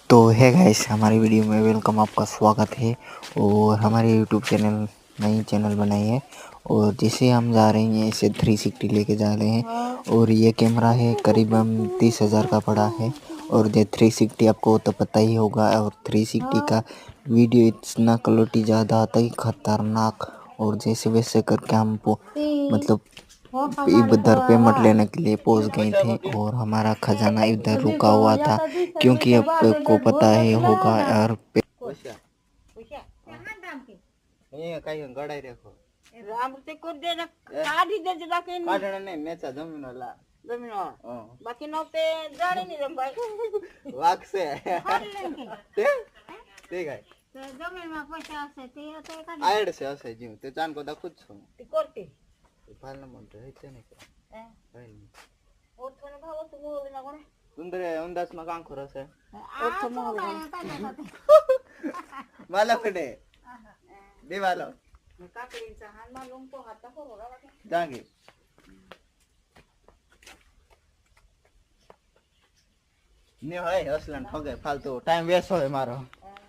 तो है गाइस, हमारी वीडियो में वेलकम, आपका स्वागत है। और हमारे यूट्यूब चैनल नई चैनल बनाई है और जिसे हम जा रहे हैं इसे 360 लेके जा रहे हैं। और ये कैमरा है करीबन 30,000 का पड़ा है। और ये 360 आपको तो पता ही होगा। और 360 का वीडियो इतना क्वालिटी ज़्यादा आता है, खतरनाक। और जैसे वैसे करके हम मतलब इधर पेमेंट लेने के लिए पहुंच गए थे और हमारा खजाना इधर रुका हुआ था, क्योंकि आपको पता ही होगा यार। बाकी नव्हते जाणे नाही रंबाई वाक्स जमीन में पैसा असे ते आता का आयड से असे जीव ते चान को दाखवत छो ती करते फाल न म्हणतो हे ते नाही का काय नाही और थोने भाव तू बोल ना कोण तुंदरे अंदाज मग आंखर असे और तो मोल मला कडे दे वाला काकडीचा हान मालूम तो हाता होरा जागे ने होय असलन हो गए फालतू टाइम वेस्ट होय मारो।